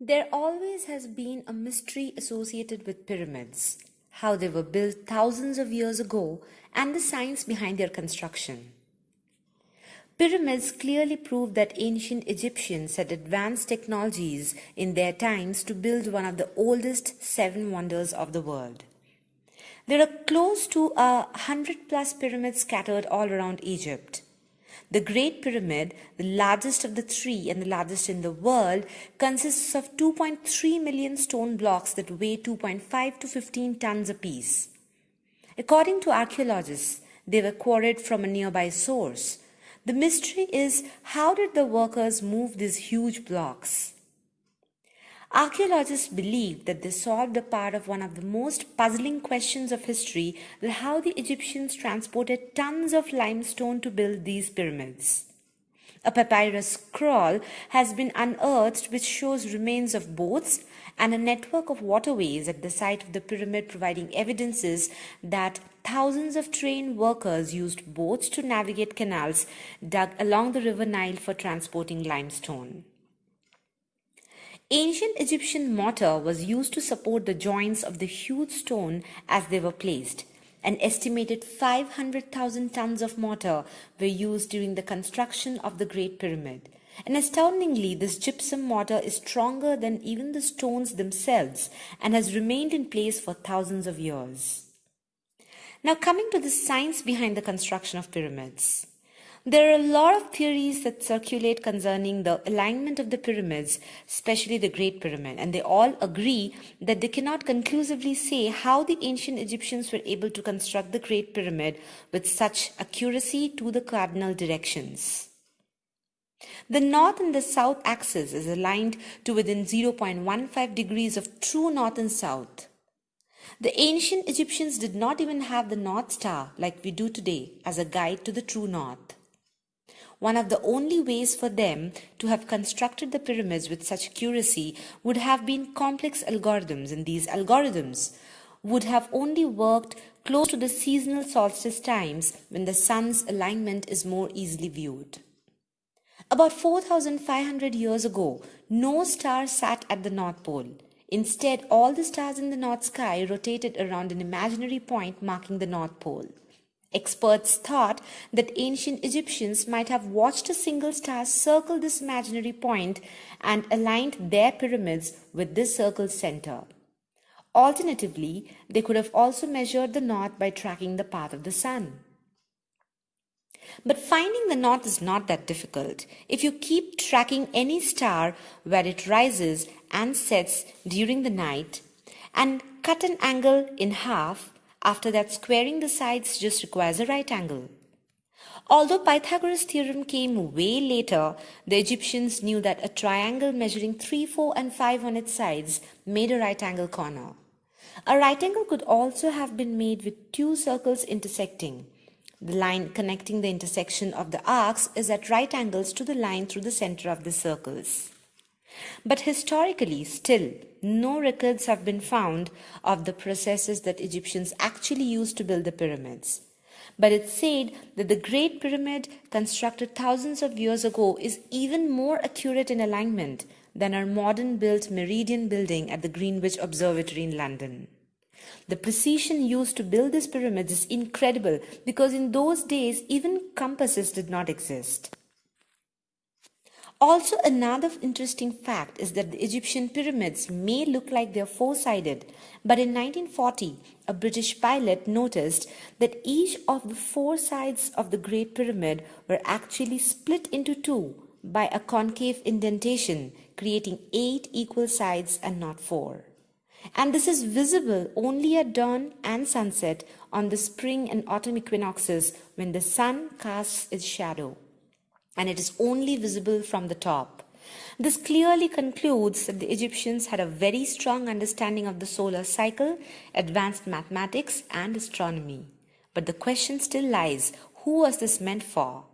There always has been a mystery associated with pyramids, how they were built thousands of years ago, and the science behind their construction. Pyramids clearly prove that ancient Egyptians had advanced technologies in their times to build one of the oldest seven wonders of the world. There are close to 100+ pyramids scattered all around Egypt. The Great Pyramid, the largest of the three and the largest in the world, consists of 2.3 million stone blocks that weigh 2.5 to 15 tons apiece. According to archaeologists, they were quarried from a nearby source. The mystery is, how did the workers move these huge blocks? Archaeologists believe that they solved a part of one of the most puzzling questions of history, that how the Egyptians transported tons of limestone to build these pyramids. A papyrus scroll has been unearthed which shows remains of boats and a network of waterways at the site of the pyramid, providing evidences that thousands of trained workers used boats to navigate canals dug along the river Nile for transporting limestone. Ancient Egyptian mortar was used to support the joints of the huge stone as they were placed. An estimated 500,000 tons of mortar were used during the construction of the Great Pyramid. And astoundingly, this gypsum mortar is stronger than even the stones themselves and has remained in place for thousands of years. Now, coming to the science behind the construction of pyramids. There are a lot of theories that circulate concerning the alignment of the pyramids, especially the Great Pyramid, and they all agree that they cannot conclusively say how the ancient Egyptians were able to construct the Great Pyramid with such accuracy to the cardinal directions. The north and the south axis is aligned to within 0.15 degrees of true north and south. The ancient Egyptians did not even have the North Star like we do today as a guide to the true north. One of the only ways for them to have constructed the pyramids with such accuracy would have been complex algorithms, and these algorithms would have only worked close to the seasonal solstice times when the sun's alignment is more easily viewed. About 4,500 years ago, no star sat at the North Pole. Instead, all the stars in the North sky rotated around an imaginary point marking the North Pole. Experts thought that ancient Egyptians might have watched a single star circle this imaginary point and aligned their pyramids with this circle's center. Alternatively, they could have also measured the north by tracking the path of the sun. But finding the north is not that difficult. If you keep tracking any star where it rises and sets during the night and cut an angle in half, after that, squaring the sides just requires a right angle. Although Pythagoras' theorem came way later, the Egyptians knew that a triangle measuring 3, 4, and 5 on its sides made a right angle corner. A right angle could also have been made with two circles intersecting. The line connecting the intersection of the arcs is at right angles to the line through the center of the circles. But historically, still, no records have been found of the processes that Egyptians actually used to build the pyramids. But it's said that the Great Pyramid, constructed thousands of years ago, is even more accurate in alignment than our modern-built Meridian building at the Greenwich Observatory in London. The precision used to build these pyramids is incredible because in those days, even compasses did not exist. Also, another interesting fact is that the Egyptian pyramids may look like they're four-sided, but in 1940, a British pilot noticed that each of the four sides of the Great Pyramid were actually split into two by a concave indentation, creating 8 equal sides and not 4. And this is visible only at dawn and sunset on the spring and autumn equinoxes when the sun casts its shadow, and it is only visible from the top. This clearly concludes that the Egyptians had a very strong understanding of the solar cycle, advanced mathematics, and astronomy. But the question still lies, who was this meant for?